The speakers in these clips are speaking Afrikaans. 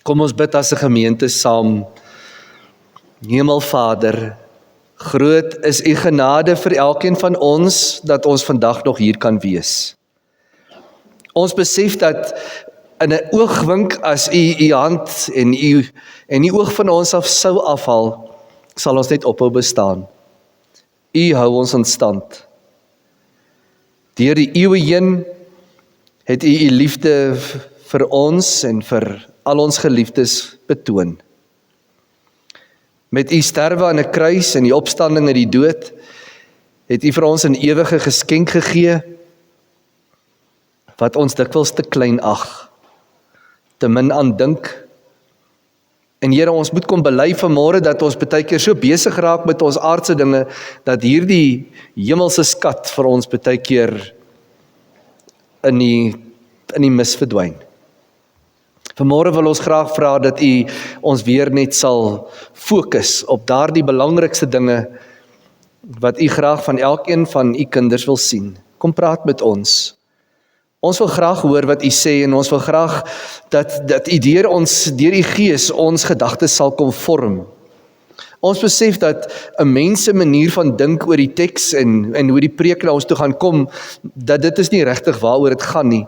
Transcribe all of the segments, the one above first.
Kom ons bid as 'n gemeente saam. Hemelvader, groot is u genade vir elkeen van ons, dat ons vandag nog hier kan wees. Ons besef dat in 'n oogwink, as u hand en die oog van ons af sou afhaal, sal ons net ophou bestaan. U hou ons in stand. Deur die eeue heen het u liefde vir ons en vir al ons geliefdes betoon. Met u sterwe aan 'n kruis en die opstanding uit die dood, het u vir ons 'n ewige geskenk gegee, wat ons dikwels te klein ag, te min aan dink. En Here, ons moet kom bely vanmôre dat ons baie keer so besig raak met ons aardse dinge, dat hierdie hemelse skat vir ons baie keer in die mis verdwyn. Vanmôre wil ons graag vra dat u ons weer net sal fokus op daardie belangrikste dinge wat u graag van elkeen van u kinders wil sien. Kom praat met ons. Ons wil graag hoor wat u sê en ons wil graag dat u deur u gees ons gedagtes sal kom vorm. Ons besef dat 'n mens se manier van dink oor die teks en hoe die preek na ons toe gaan kom, dat dit is nie regtig waaroor dit gaan nie.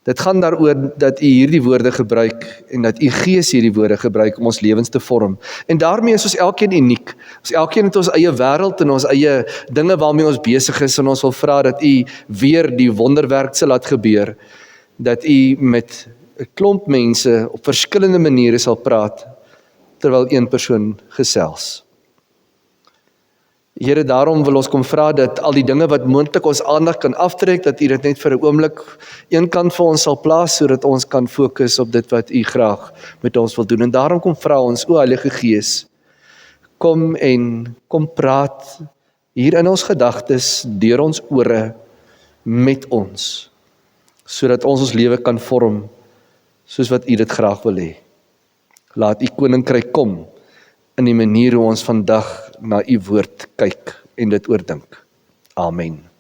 Dit gaan daaroor dat u hierdie woorde gebruik en dat u gees hierdie woorde gebruik om ons lewens te vorm. En daarmee is ons elkeen uniek. Ons elkeen het ons eie wêreld en ons eie dinge waarmee ons besig is, en ons wil vra dat u weer die wonderwerk sal laat gebeur, dat u met 'n klomp mense op verskillende maniere sal praat, terwyl een persoon gesels. Here, daarom wil ons kom vra dat al die dinge wat moontlik ons aandag kan aftrek, dat u dit net vir 'n oomblik eenkant vir ons sal plaas, sodat ons kan fokus op dit wat u graag met ons wil doen. En daarom kom vra ons, o Heilige Gees, kom praat hier in ons gedagtes, deur ons ore, met ons, sodat ons lewe kan vorm, soos wat u dit graag wil hê. Laat u koninkryk kom, in die manier hoe ons vandag na u woord kyk en dit oordink. Amen.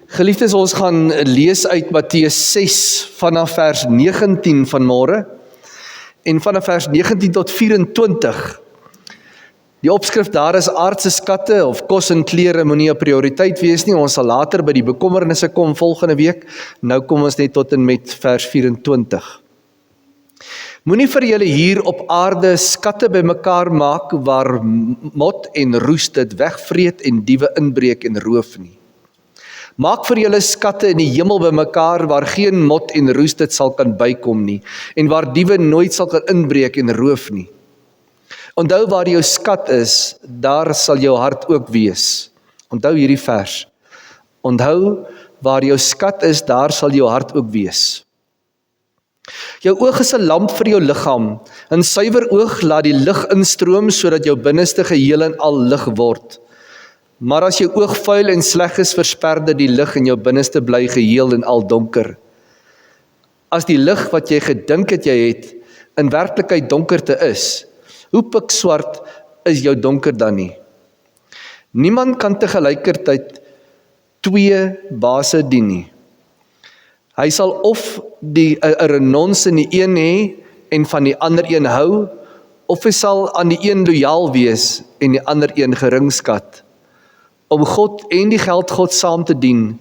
Geliefdes, ons gaan lees uit Matteus 6 vanaf vers 19 vanmôre en vanaf vers 19 tot 24. Die opskrif daar is aardse skatte of kos en klere moenie 'n prioriteit wees nie. Ons sal later by die bekommernisse kom volgende week. Nou kom ons net tot en met vers 24. Moenie vir julle hier op aarde skatte bymekaar maak waar mot en roes dit wegvreet en diewe inbreek en roof nie. Maak vir julle skatte in die hemel bymekaar waar geen mot en roes dit sal kan bykom nie en waar diewe nooit sal kan inbreek en roof nie. Onthou waar jou skat is, daar sal jou hart ook wees. Onthou hierdie vers. Onthou waar jou skat is, daar sal jou hart ook wees. Jou oog is 'n lamp vir jou liggaam. 'n Suiwer oog laat die lig instroom sodat jou binneste geheel en al lig word. Maar as jou oog vuil en sleg is, versper dit die lig en jou binneste bly geheel en al donker. As die lig wat jy gedink het jy het, in werklikheid donkerte is, hoe pikswart is jou donker dan nie? Niemand kan tegelykertyd twee baase dien nie. Hy sal of 'n renons in die een hê en van die ander een hou, of hy sal aan die een lojaal wees en die ander een geringskat. Om God en die geldgod saam te dien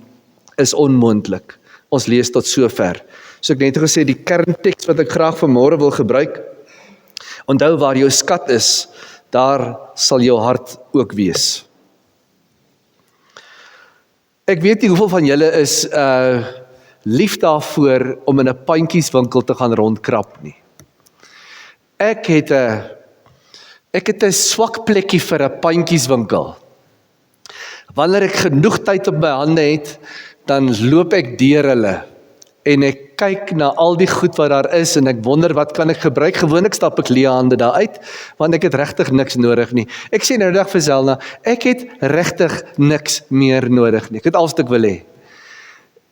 is onmoontlik. Ons lees tot sover. So ek net gesê, die kernteks wat ek graag vanmôre wil gebruik, onthou waar jou skat is, daar sal jou hart ook wees. Ek weet nie hoeveel van julle is lief daarvoor om in 'n pandjieswinkel te gaan rondkrap nie. Ek het 'n swak plekkie vir 'n pandjieswinkel. Wanneer ek genoeg tyd op my hande het, dan loop ek deur hulle en ek kyk na al die goed wat daar is en ek wonder wat kan ek gebruik. Gewoonlik stap ek leë hande daar uit, want ek het regtig niks nodig nie. Ek sê nou dag vir Zelna, ek het regtig niks meer nodig nie. Ek het alles wat ek wil hê.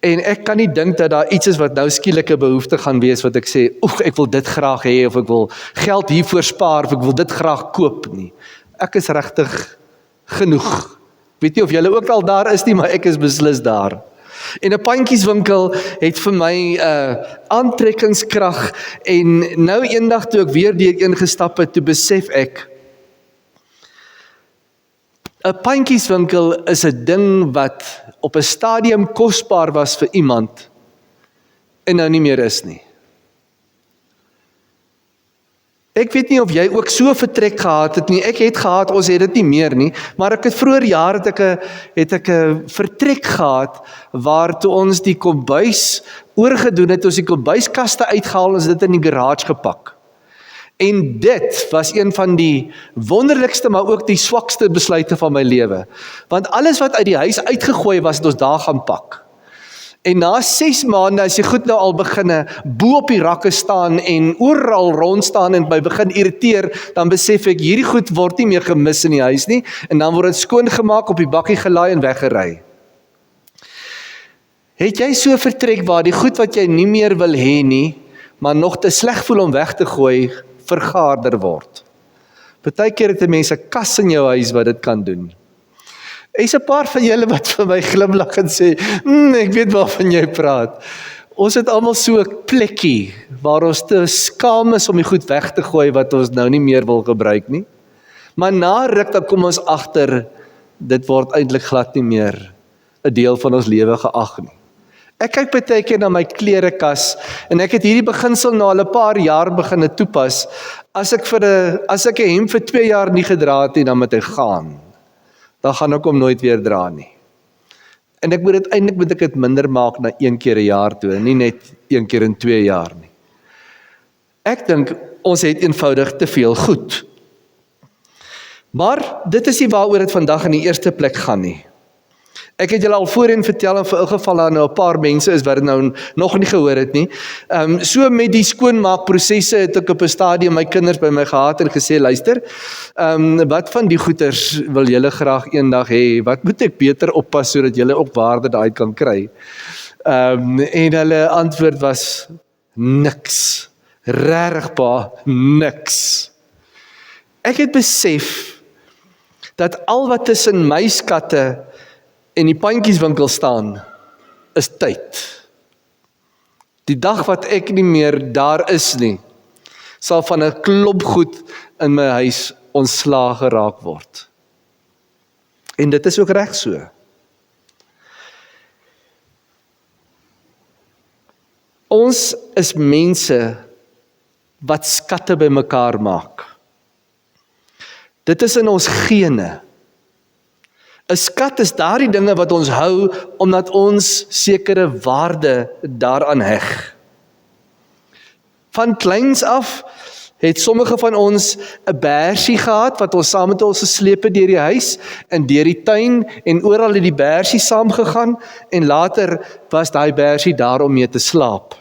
En ek kan nie dink dat daar iets is wat nou skielike behoefte gaan wees wat ek sê, ek wil dit graag hê, of ek wil geld hiervoor spaar, of ek wil dit graag koop nie. Ek is regtig genoeg. Weet nie of julle ook al daar is nie, maar ek is beslis daar. En 'n pandjieswinkel het vir my aantrekkingskrag en nou eendag toe ek weer die ingestap het, toe besef ek, 'n pandjieswinkel is 'n ding wat op 'n stadium kosbaar was vir iemand en nou nie meer is nie. Ek weet nie of jy ook so vertrek gehad het nie, ek het gehad, ons het dit nie meer nie, maar ek het vroeër jaar het ek 'n vertrek gehad, waar toe ons die kombuis oorgedoen het, ons die kombuiskaste uitgehaal, ons dit in die garage gepak. En dit was een van die wonderlikste, maar ook die swakste besluite van my lewe. Want alles wat uit die huis uitgegooi was, het ons daar gaan pak. En na 6 maande, as jy goed nou al beginne, bo op die rakke staan en oral rond staan en by begin irriteer, dan besef ek, hierdie goed word nie meer gemis in die huis nie, en dan word dit skoongemaak, op die bakkie gelaai en weggery. Het jy so vertrek waar die goed wat jy nie meer wil hê nie, maar nog te sleg voel om weg te gooi, vergaarder word? Partykeer het 'n mens 'n kas in jou huis wat dit kan doen. Is 'n paar van julle wat vir my glimlag en sê, ek weet waarvan jy praat. Ons het almal so 'n plekkie, waar ons te skaam is om die goed weg te gooi, wat ons nou nie meer wil gebruik nie. Maar na ruk, dan kom ons agter, dit word eintlik glad nie meer 'n deel van ons lewe geag nie. Ek kyk partykeer na my klerekas, en ek het hierdie beginsel na al 'n paar jaar begin toepas, as ek 'n hemp vir 2 jaar nie gedra het nie, dan moet hy gaan. Dan gaan ek hom nooit weer dra nie. En ek moet dit minder maak na 1 keer 'n jaar toe, en nie net 1 keer in 2 jaar nie. Ek dink, ons het eenvoudig te veel goed. Maar, dit is nie waaroor dit vandag in die eerste plek gaan nie. Ek het julle al voorheen vertel, en vir 'n geval daar nou 'n paar mense is wat dit nou nog nie gehoor het nie. So met die skoonmaakprosesse het ek op 'n stadium my kinders by my gehad en gesê, luister, wat van die goeders wil julle graag eendag hê? Wat moet ek beter oppas sodat julle ook waarde daaruit kan kry? En hulle antwoord was niks. Regtig pa, niks. Ek het besef dat al wat tussen my skatte en die pandjieswinkel staan, is tyd. Die dag wat ek nie meer daar is nie, sal van 'n klomp goed in my huis ontslae geraak word. En dit is ook reg so. Ons is mense wat skatte bymekaar maak. Dit is in ons gene. 'n Skat is daardie dinge wat ons hou, omdat ons sekere waarde daaraan heg. Van kleins af het sommige van ons 'n bersie gehad, wat ons saam met ons gesleep het deur die huis, en deur die tuin, en oral het die bersie saamgegaan, en later was daai bersie daar om mee te slaap.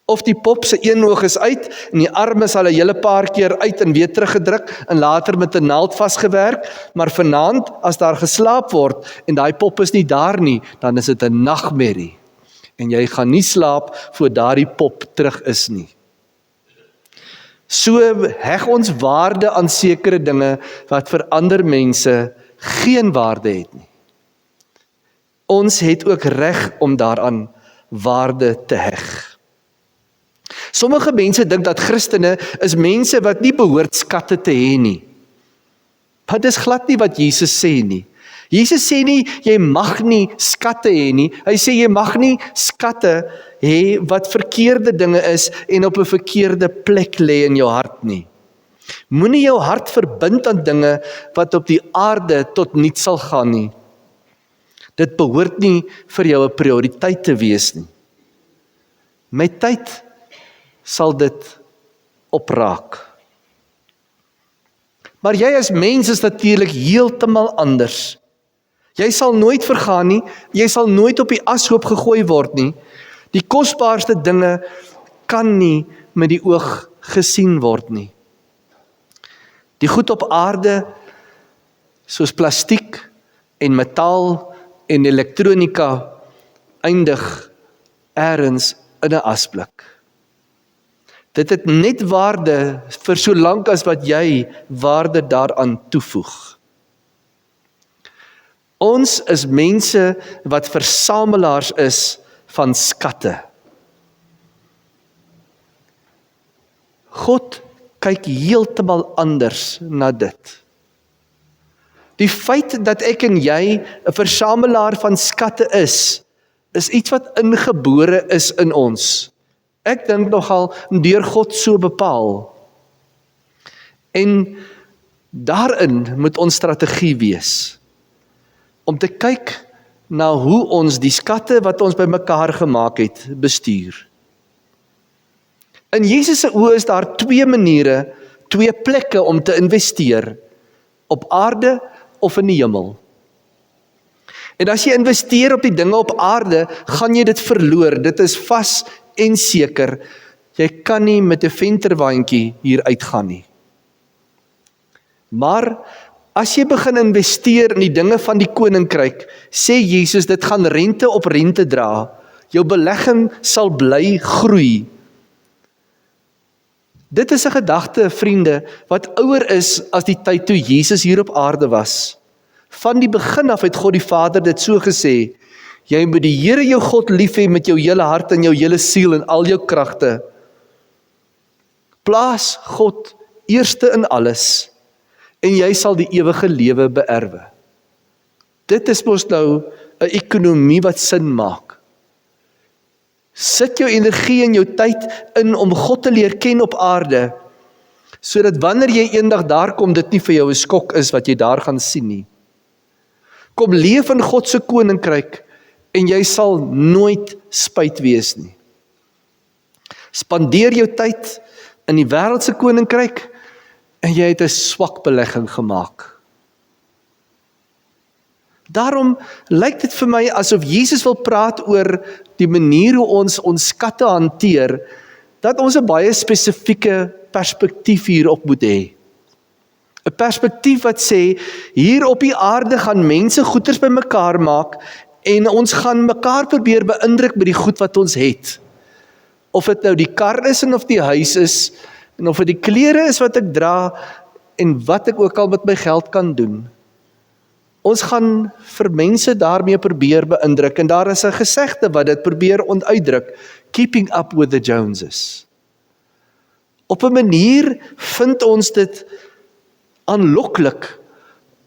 Of die pop se een oog is uit, en die arm is al 'n hele paar keer uit en weer teruggedruk, en later met 'n naald vasgewerk, maar vanaand, as daar geslaap word, en daai pop is nie daar nie, dan is dit 'n nagmerrie. En jy gaan nie slaap, voor daardie pop terug is nie. So heg ons waarde aan sekere dinge, wat vir ander mense geen waarde het nie. Ons het ook reg om daaraan waarde te heg. Sommige mense dink dat Christene is mense wat nie behoort skatte te hê nie. Maar dis glad nie wat Jesus sê nie. Jesus sê nie, jy mag nie skatte hê nie. Hy sê, jy mag nie skatte hê wat verkeerde dinge is en op 'n verkeerde plek lê in jou hart nie. Moenie jou hart verbind aan dinge wat op die aarde tot niets sal gaan nie. Dit behoort nie vir jou 'n prioriteit te wees nie. Met tyd sal dit opraak. Maar jy as mens is natuurlik heeltemal anders. Jy sal nooit vergaan nie, jy sal nooit op die ashoop gegooi word nie. Die kosbaarste dinge kan nie met die oog gesien word nie. Die goed op aarde, soos plastiek en metaal en elektronika, eindig eers in 'n asblik. Dit het net waarde vir so lank as wat jy waarde daaraan toevoeg. Ons is mense wat versamelaars is van skatte. God kyk heeltemal anders na dit. Die feit dat ek en jy 'n versamelaar van skatte is iets wat ingebore is in ons. Ek dink nogal deur God so bepaal. En daarin moet ons strategie wees, om te kyk na hoe ons die skatte wat ons bymekaar gemaak het, bestuur. In Jesus se oë is daar twee maniere, twee plekke om te investeer, op aarde of in die hemel. En as jy investeer op die dinge op aarde, gaan jy dit verloor, dit is vas en seker, jy kan nie met 'n venterwaandjie hier uitgaan nie. Maar, as jy begin investeer in die dinge van die koninkryk, sê Jesus, dit gaan rente op rente dra, jou belegging sal bly groei. Dit is 'n gedagte, vriende, wat ouer is as die tyd toe Jesus hier op aarde was. Van die begin af het God die Vader dit so gesê, jy moet die Here jou God lief hê met jou hele hart en jou hele siel en al jou kragte. Plaas God eerste in alles, en jy sal die ewige lewe beerwe. Dit is mos nou 'n ekonomie wat sin maak. Sit jou energie en jou tyd in om God te leer ken op aarde, sodat wanneer jy eendag daar kom, dit nie vir jou 'n skok is wat jy daar gaan sien nie. Kom leef in God se koninkryk, en jy sal nooit spyt wees nie. Spandeer jou tyd in die wêreldse koninkryk, en jy het 'n swak belegging gemaak. Daarom lyk dit vir my asof Jesus wil praat oor die manier hoe ons skatte hanteer, dat ons 'n baie spesifieke perspektief hierop moet hê. 'n Perspektief wat sê, hier op die aarde gaan mense goeders bymekaar maak, en ons gaan mekaar probeer beïndruk met die goed wat ons het. Of dit nou die kar is en of die huis is, en of dit die klere is wat ek dra, en wat ek ook al met my geld kan doen. Ons gaan vir mense daarmee probeer beïndruk, en daar is 'n gesegde wat dit probeer uitdruk, keeping up with the Joneses. Op 'n manier vind ons dit aanloklik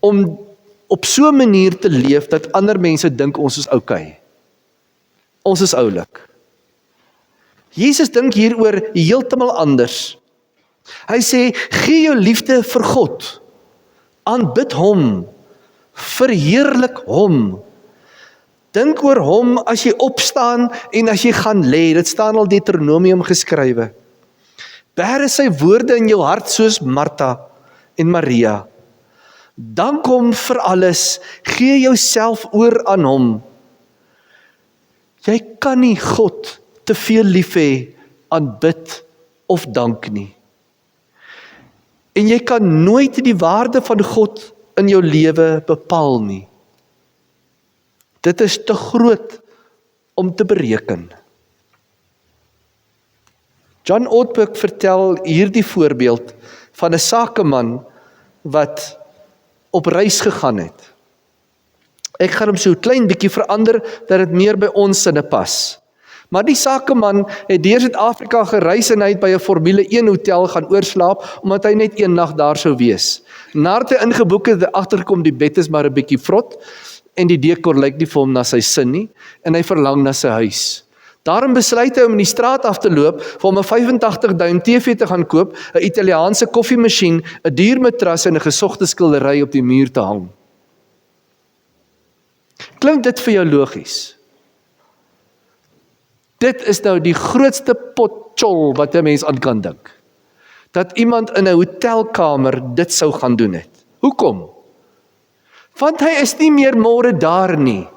om op so 'n manier te leef dat ander mense dink ons is okay. Ons is oulik. Jesus dink hieroor heeltemal anders. Hy sê, gee jou liefde vir God, aanbid hom, verheerlik hom. Dink oor hom as jy opstaan en as jy gaan lê, dit staan al Deuteronomium geskrywe. Bære sy woorde in jou hart soos Martha en Maria. Dank hom vir alles, gee jouself oor aan hom. Jy kan nie God te veel lief hê, aanbid of dank nie. En jy kan nooit die waarde van God in jou lewe bepaal nie. Dit is te groot om te bereken. John Ortberg vertel hierdie voorbeeld van 'n sakeman wat op reis gegaan het. Ek gaan hom so 'n klein bietjie verander, dat dit meer by ons sinne pas. Maar die sakeman het deur Suid-Afrika gereis en hy het by 'n Formule 1 hotel gaan oorslaap, omdat hy net een nag daar sou wees. Nadat hy ingeboek het, agterkom die bed is maar 'n bietjie vrot, en die dekor lyk nie vir hom na sy sin nie, en hy verlang na sy huis. Daarom besluit hy om in die straat af te loop, vir hom 'n 85 duim TV te gaan koop, 'n Italiaanse koffiemasjien, 'n duur matras en 'n gesogte skildery op die muur te hang. Klink dit vir jou logies? Dit is nou die grootste potjol wat 'n mens aan kan dink. Dat iemand in 'n hotelkamer dit sou gaan doen het. Hoekom? Want hy is nie meer môre daar nie.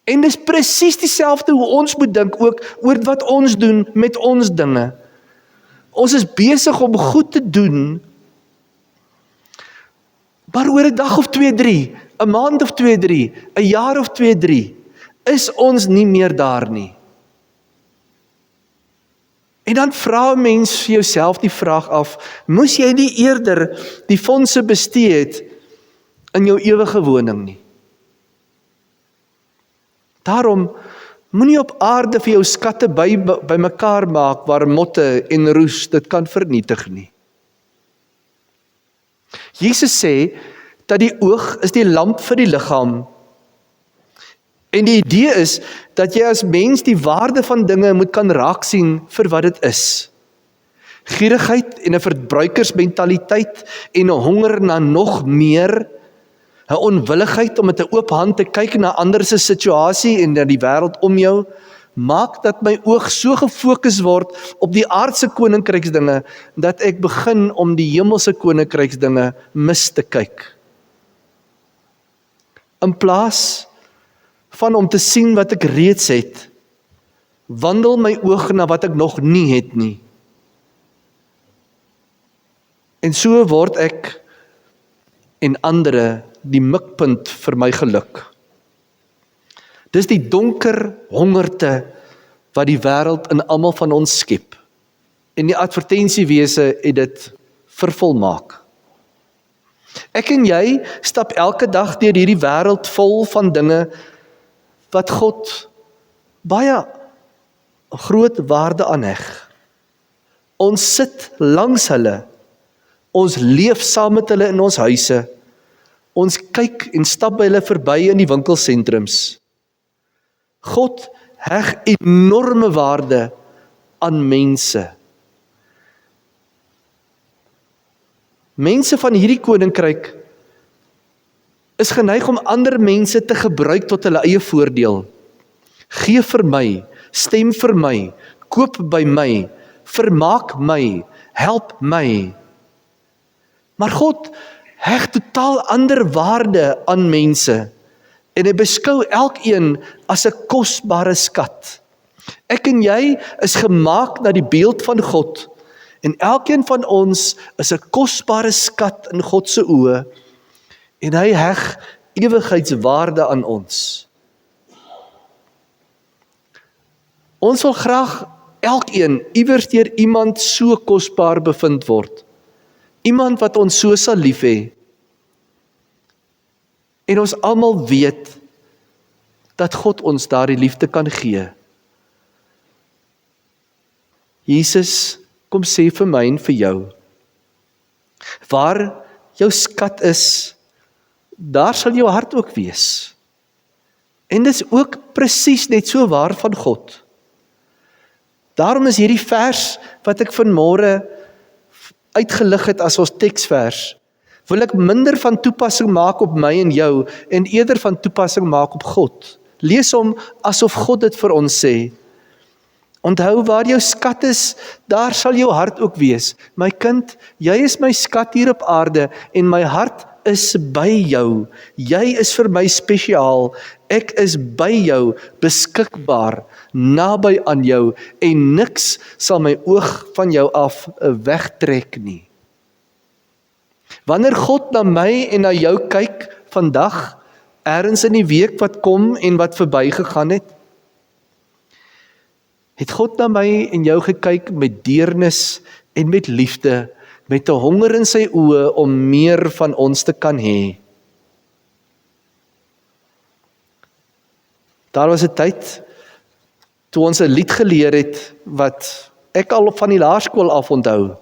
En dis presies dieselfde hoe ons moet dink ook oor wat ons doen met ons dinge. Ons is besig om goed te doen, maar oor 'n dag of 2, 3, 'n maand of 2, 3, 'n jaar of 2, 3, is ons nie meer daar nie. En dan vra 'n mens vir jouself die vraag af, moes jy nie eerder die fondse bestee het in jou ewige woning nie? Daarom moenie op aarde vir jou skatte bymekaar maak waar motte en roes dit kan vernietig nie. Jesus sê dat die oog is die lamp vir die liggaam. En die idee is dat jy as mens die waarde van dinge moet kan raak sien vir wat dit is. Gierigheid en 'n verbruikersmentaliteit en 'n honger na nog meer, 'n onwilligheid om met 'n oop hand te kyk na ander se situasie en na die wêreld om jou, maak dat my oog so gefokus word op die aardse koninkryksdinge, dat ek begin om die hemelse koninkryksdinge mis te kyk. In plaas van om te sien wat ek reeds het, wandel my oog na wat ek nog nie het nie. En so word ek en ander die mikpunt vir my geluk. Dis die donker hongerte wat die wêreld in almal van ons skep. En die advertensiewese het dit vervolmaak. Ek en jy stap elke dag deur hierdie wêreld vol van dinge wat God baie groot waarde aanheg. Ons sit langs hulle, ons leef saam met hulle in ons huise, ons kyk en stap by hulle verby in die winkelsentrums. God heg enorme waarde aan mense. Mense van hierdie koninkryk is geneig om ander mense te gebruik tot hulle eie voordeel. Gee vir my, stem vir my, koop by my, vermaak my, help my. Maar God heg totaal ander waarde aan mense en hy beskou elkeen as 'n kosbare skat. Ek en jy is gemaak na die beeld van God en elkeen van ons is 'n kosbare skat in God se oë en hy heg ewigheidswaarde aan ons. Ons wil graag elkeen iewers deur iemand so kosbaar bevind word. Iemand wat ons so sal lief hê. En ons almal weet dat God ons daardie liefde kan gee. Jesus, kom sê vir my en vir jou, waar jou skat is, daar sal jou hart ook wees. En dis ook presies net so waar van God. Daarom is hierdie vers wat ek vanmôre uitgelig het as ons teksvers, wil ek minder van toepassing maak op my en jou, en eerder van toepassing maak op God. Lees hom asof God dit vir ons sê. Onthou, waar jou skat is, daar sal jou hart ook wees. My kind, jy is my skat hier op aarde, en my hart is by jou. Jy is vir my spesiaal. Ek is by jou, beskikbaar, naby aan jou, en niks sal my oog van jou af wegtrek nie. Wanneer God na my en na jou kyk vandag, ergens in die week wat kom en wat verbygegaan het God na my en jou gekyk met deernis en met liefde, met 'n honger in sy oë om meer van ons te kan hê. Daar was 'n tyd toe ons 'n lied geleer het wat ek al van die laerskool af onthou.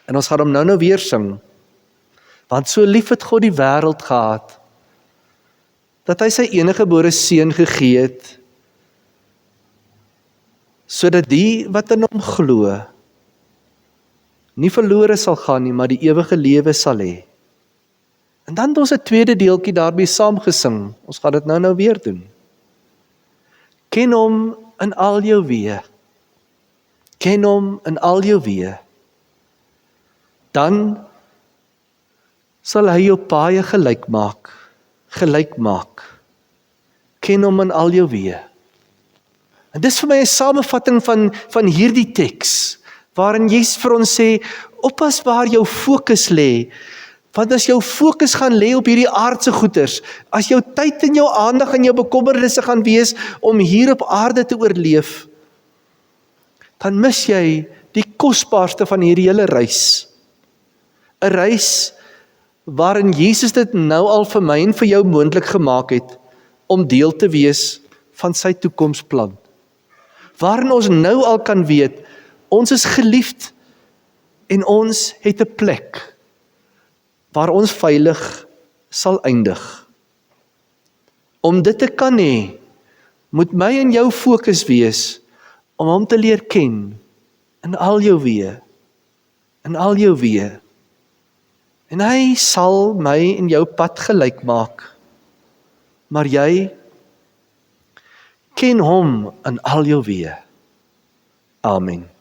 En ons gaan hom nou weer sing. Want so lief het God die wêreld gehad, dat hy sy eniggebore seun gegee het, sodat die wat in hom glo, nie verlore sal gaan nie, maar die ewige lewe sal hê. En dan het ons 'n tweede deeltjie daarby saam gesing. Ons gaan dit nou weer doen. Ken hom in al jou weë. Ken hom in al jou weë. Dan sal hy jou paaie gelyk maak. Ken hom in al jou weë. En dis vir my 'n samevatting van hierdie teks, waarin Jesus vir ons sê, oppas waar jou fokus lê, want as jou fokus gaan lê op hierdie aardse goeders, as jou tyd en jou aandag en jou bekommernisse gaan wees om hier op aarde te oorleef, dan mis jy die kosbaarste van hierdie hele reis. 'n Reis waarin Jesus dit nou al vir my en vir jou moontlik gemaak het, om deel te wees van sy toekomsplan. Waarin ons nou al kan weet, ons is geliefd en ons het 'n plek waar ons veilig sal eindig. Om dit te kan hê, moet my en jou fokus wees om hom te leer ken in al jou weë, in al jou weë. En hy sal my en jou pad gelyk maak. Maar jy ken hom in al jou weë. Amen.